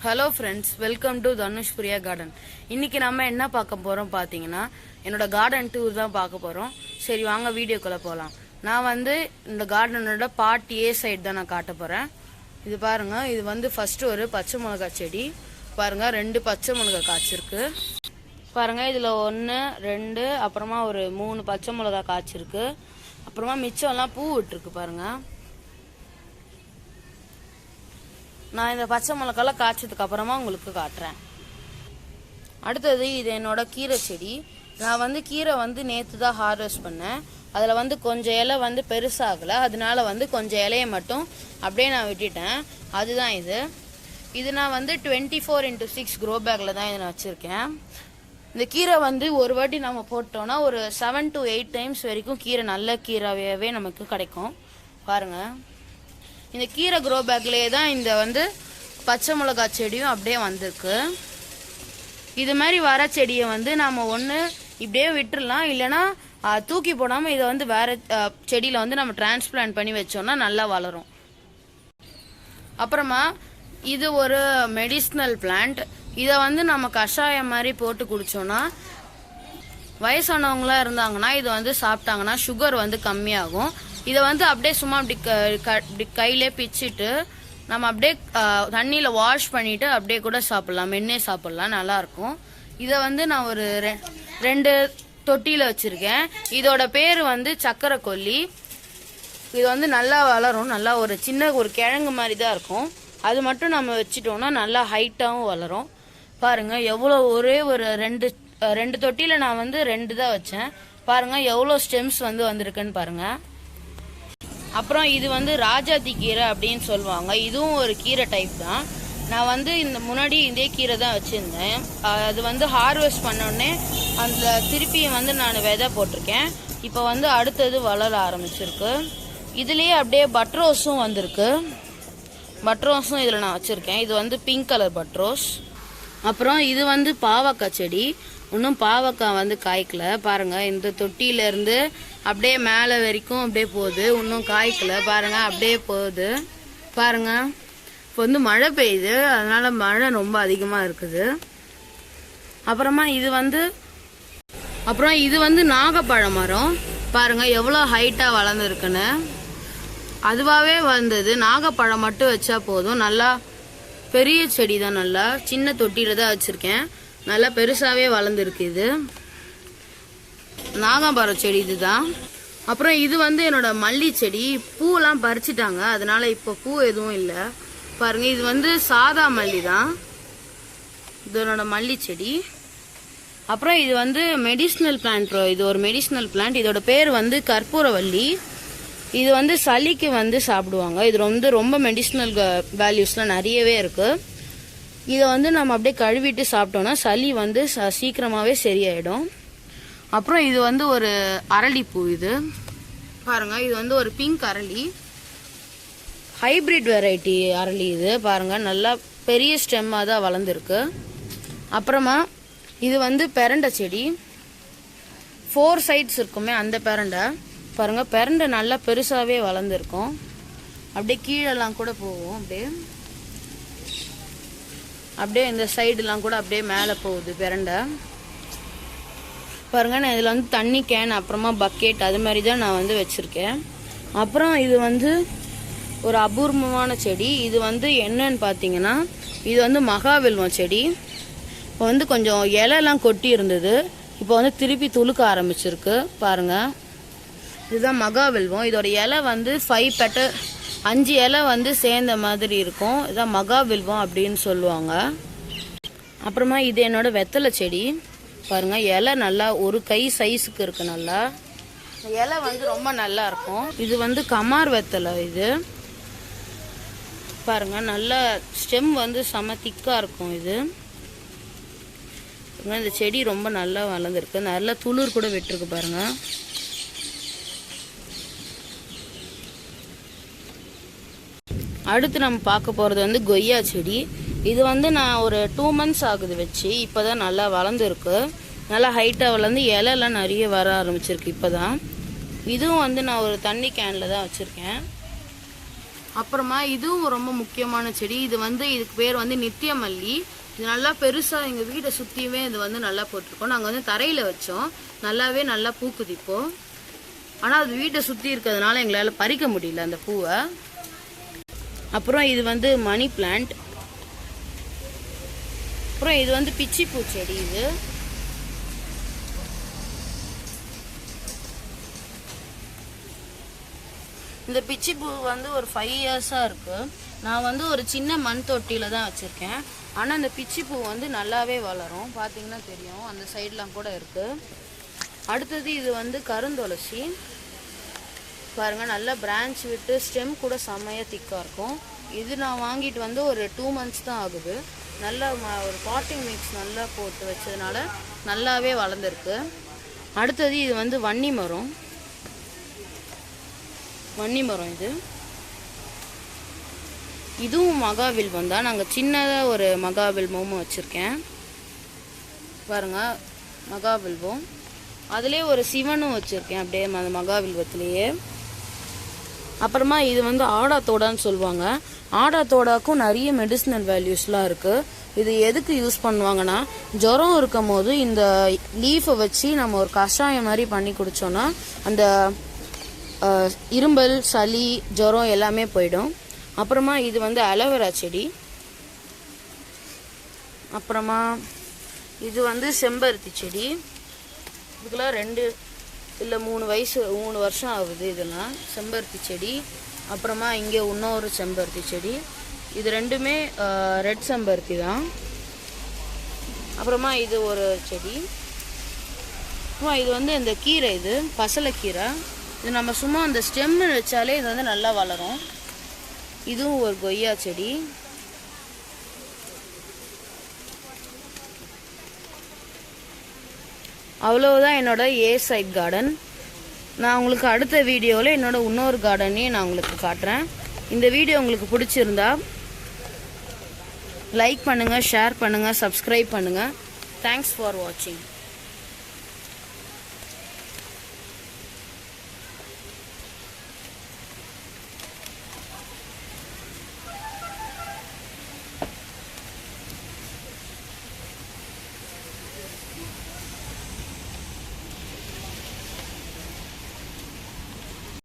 Hello friends, welcome to Dhanush Priya garden. இன்னைக்கு நம்ம என்ன பார்க்க போறோம் பார்த்தீங்கன்னா, என்னோட கார்டன் டூர் தான் பார்க்க போறோம். சரி வாங்க வீடியோக்குள்ள போகலாம். நான் வந்து இந்த கார்டனோட பார்ட் ஏ சைடு தான் நான் காட்ட போறேன். இது பாருங்க, இது ஃபர்ஸ்ட் ஒரு பச்சை மிளகாய் செடி பாருங்க. 2 பச்சை மிளகாய் காய்ச்சிருக்கு பாருங்க. இதுல 1 2 அப்புறமா ஒரு 3 பச்சை மிளகாய் காய்ச்சிருக்கு. அப்புறமா மிச்சம் எல்லாம் பூ விட்டுருக்கு பாருங்க. நான் இந்த பச்சை மிளகாலாம் காய்ச்சதுக்கு அப்புறமா உங்களுக்கு காட்டுறேன். அடுத்தது இது என்னோட கீரை செடி. நான் கீரை நேற்று தான் ஹார்வெஸ்ட் பண்ணேன். அதில் கொஞ்சம் இலை பெருசாகலை, அதனால கொஞ்சம் இலையை மட்டும் அப்படியே நான் விட்டுட்டேன். அதுதான் இது நான் 24x6 க்ரோ பேக்கில் தான் இதை நான் வச்சுருக்கேன். இந்த கீரை ஒரு வாட்டி நம்ம போட்டோன்னா ஒரு 7 to 8 டைம்ஸ் வரைக்கும் கீரை நல்ல கீரையாகவே நமக்கு கிடைக்கும் பாருங்கள். இந்த கீரை க்ரோ பேக்லேயே தான் இந்த பச்சை மிளகாய் செடியும் அப்படியே வந்திருக்கு. இது மாதிரி வர செடியை நம்ம ஒன்று இப்படியே விட்டுடலாம், இல்லைன்னா தூக்கி போடாமல் இதை வேற செடியில் நம்ம டிரான்ஸ்பிளான்ட் பண்ணி வச்சோம்னா நல்லா வளரும். அப்புறமா இது ஒரு மெடிசினல் பிளான்ட். இதை நம்ம கஷாயம் மாதிரி போட்டு குடிச்சோன்னா, வயசானவங்களா இருந்தாங்கன்னா இது சாப்பிட்டாங்கன்னா சுகர் கம்மியாகும். இதை அப்படியே சும்மா இப்படி கையிலே பிச்சுட்டு நம்ம அப்படியே தண்ணியில் வாஷ் பண்ணிட்டு அப்படியே கூட சாப்பிடலாம், மென்னே சாப்பிடலாம், நல்லா இருக்கும். இதை நான் ஒரு 2 தொட்டியில் வச்சிருக்கேன். இதோட பேர் சக்கரை கொல்லி. இது நல்லா வளரும், நல்லா ஒரு சின்ன ஒரு கிழங்கு மாதிரி தான் இருக்கும். அது மட்டும் நம்ம வச்சுட்டோம்னா நல்லா ஹைட்டாகவும் வளரும் பாருங்க. எவ்வளோ ஒரே ஒரு 2 தொட்டியில் நான் 2 தான் வச்சேன் பாருங்க. எவ்வளோ ஸ்டெம்ஸ் வந்திருக்குன்னு பாருங்க. அப்புறம் இது ராஜாத்தி கீரை அப்படின்னு சொல்லுவாங்க. இதுவும் ஒரு கீரை டைப் தான். நான் இந்த முன்னாடி இதே கீரை தான் வச்சுருந்தேன். அது ஹார்வெஸ்ட் பண்ணோடனே அந்த திருப்பியும் நான் விதை போட்டிருக்கேன். இப்போ அடுத்தது வளர ஆரம்பிச்சிருக்கு. இதுலேயே அப்படியே பட்ரோஸும் வந்திருக்கு. பட்ரோஸும் இதில் நான் வச்சுருக்கேன். இது பிங்க் கலர் பட்ரோஸ். அப்புறம் இது பாவக்காய் செடி. இன்னும் பாவக்காய் காய்க்கல பாருங்க. இந்த தொட்டியிலேருந்து அப்படியே மேலே வரைக்கும் அப்படியே போகுது, இன்னும் காய்க்கல பாருங்க. அப்படியே போகுது பாருங்க. இப்போ மழை பெய்யுது, அதனால மழை ரொம்ப அதிகமாக இருக்குது. அப்புறமா இது நாகப்பழ மரம் பாருங்க, எவ்வளோ ஹைட்டாக வளர்ந்துருக்குன்னு. அதுவாகவே நாகப்பழம் மட்டும் வச்சா போதும். நல்லா பெரிய செடி தான், நல்லா சின்ன தொட்டியில தான் வச்சிருக்கேன். நல்லா பெருசாவே வளர்ந்துருக்கு. இது நாகப்பழம் செடி இதுதான். அப்புறம் இது என்னோட மல்லி செடி. பூவெல்லாம் பறிச்சுட்டாங்க, அதனால இப்போ பூ எதுவும் இல்லை பாருங்க. இது சாதா மல்லி தான், இது என்னோட மல்லி செடி. அப்புறம் இது மெடிசினல் பிளான்ட். இது ஒரு மெடிசினல் பிளான்ட். இதோட பேர் கற்பூரவல்லி. இது சளிக்கு சாப்பிடுவாங்க. இது ரொம்ப மெடிசினல் வேல்யூஸ்லாம் நிறையவே இருக்கு. இதை நம்ம அப்படியே கழுவிட்டு சாப்பிட்டோம்னா சளி சீக்கிரமாகவே சரியாயிடும். அப்புறம் இது ஒரு அரளிப்பூ. இது பாருங்க, இது ஒரு பிங்க் அரளி, ஹைபிரிட் வெரைட்டி அரளி. இது பாருங்க, நல்லா பெரிய ஸ்டெம்மாக தான் வளர்ந்துருக்கு. அப்புறமா இது பெரண்டை செடி. 4 சைட்ஸ் இருக்குமே அந்த பெரண்டை பாருங்க. பெரண்டை நல்லா பெருசாகவே வளர்ந்துருக்கும். அப்படியே கீழெல்லாம் கூட போகும், அப்படியே இந்த சைடுலாம் கூட அப்படியே மேலே போகுது பெரண்டை பாருங்க. நான் இதில் தண்ணி கேன் அப்புறமா பக்கெட் அது மாதிரி தான் நான் வச்சுருக்கேன். அப்புறம் இது ஒரு அபூர்வமான செடி. இது என்னன்னு பார்த்தீங்கன்னா, இது மகாவில்வம் செடி. இப்போ கொஞ்சம் இலைலாம் கொட்டி இருந்தது, இப்போ திருப்பி துளுக்க ஆரம்பிச்சிருக்கு பாருங்க. இதுதான் மகாவில்வம். இதோட இலை 5 இலை சேர்ந்த மாதிரி இருக்கும். இதான் மகாவில்வம் அப்படின்னு சொல்லுவாங்க. அப்புறமா இது என்னோட வெத்தலை செடி பாருங்க. இலை நல்லா ஒரு கை சைஸுக்கு இருக்கு. நல்லா இலை ரொம்ப நல்லா இருக்கும். இது கமார் வெத்தலை. இது பாருங்க, நல்லா ஸ்டெம் செம திக்கா இருக்கும். இது இந்த செடி ரொம்ப நல்லா வளர்ந்துருக்கு, நல்லா துளிர் கூட விட்டுருக்கு பாருங்க. அடுத்து நம்ம பார்க்க போகிறது கொய்யா செடி. இது நான் ஒரு 2 months ஆகுது வச்சு. இப்போ தான் நல்லா வளர்ந்துருக்கு, நல்லா ஹைட்டாக வளர்ந்து இலையெல்லாம் நிறைய வர ஆரம்பிச்சிருக்கு இப்போ தான். இதுவும் நான் ஒரு தண்ணி கேனில் தான் வச்சுருக்கேன். அப்புறமா இதுவும் ரொம்ப முக்கியமான செடி. இது வந்து இதுக்கு பேர் வந்து நித்தியமல்லி. இது நல்லா பெருசாக எங்கள் வீட்டை சுற்றியுமே இது வந்து நல்லா போட்டிருக்கோம். நாங்கள் வந்து தரையில் வச்சோம். நல்லா பூக்குது இப்போ. ஆனால் அது வீட்டை சுற்றி இருக்கிறதுனால எங்களால் பறிக்க முடியல அந்த பூவை. அப்புறம் இது வந்து மணி பிளான்ட். அப்புறம் இது வந்து பிச்சி பூ செடி. இது இந்த பிச்சி பூ வந்து ஒரு 5 இயர்ஸாக இருக்குது. நான் வந்து ஒரு சின்ன மண் தொட்டியில் தான் வச்சுருக்கேன். ஆனால் இந்த பிச்சி பூ வந்து நல்லாவே வளரும். பார்த்தீங்கன்னா தெரியும், அந்த சைட்லாம் கூட இருக்குது. அடுத்தது இது வந்து கருந்துளசி. பாருங்கள், நல்லா பிரான்ச் விட்டு ஸ்டெம் கூட செம்மையாக திக்காக இருக்கும். இது நான் வாங்கிட்டு வந்து ஒரு 2 மந்த்ஸ் தான் ஆகுது. நல்லா ஒரு பாட்டிங் மிக்ஸ் நல்லா போட்டு வச்சதுனால நல்லாவே வளர்ந்துருக்கு. அடுத்தது இது வந்து வன்னி மரம். இதுவும் மகாவில்வம் தான். நாங்கள் சின்னதாக ஒரு மகாவில்வமும் வச்சுருக்கேன். பாருங்கள், மகாவில்வம். அதுலேயே ஒரு சிவனும் வச்சுருக்கேன் அப்படியே அந்த மகாவில்வத்திலேயே. அப்புறமா இது வந்து ஆடாத்தோடான்னு சொல்லுவாங்க. ஆடாத்தோடாக்கும் நிறைய மெடிசினல் வேல்யூஸ்லாம் இருக்குது. இது எதுக்கு யூஸ் பண்ணுவாங்கன்னா, ஜுரம் இருக்கும் போது இந்த லீஃபை வச்சு நம்ம ஒரு கஷாயம் மாதிரி பண்ணி குடித்தோன்னா அந்த இரும்பல், சளி, ஜுரம் எல்லாமே போயிடும். அப்புறமா இது வந்து அலோவேரா செடி. அப்புறமா இது வந்து செம்பருத்தி செடி. இதுக்கெல்லாம் 2 இல்லை 3 வருஷம் ஆகுது. இதெல்லாம் செம்பருத்தி செடி. அப்புறமா இங்கே இன்னொரு செம்பருத்தி செடி. இது ரெண்டுமே ரெட் செம்பருத்தி தான். அப்புறமா இது ஒரு செடி. இது வந்து இந்த கீரை, இது பசலைக்கீரை. இது நம்ம சும்மா அந்த ஸ்டெம்மு வச்சாலே இது வந்து நல்லா வளரும். இதுவும் ஒரு கொய்யா செடி. அவ்வளவுதான் என்னோட ஏ சைட் கார்டன். நான் உங்களுக்கு அடுத்த வீடியோவில் என்னோட இன்னொரு கார்டனையும் நான் உங்களுக்கு காட்டுறேன். இந்த வீடியோ உங்களுக்கு பிடிச்சிருந்தா லைக் பண்ணுங்கள், ஷேர் பண்ணுங்கள், சப்ஸ்கிரைப் பண்ணுங்கள். தேங்க்ஸ் ஃபார் வாட்சிங்.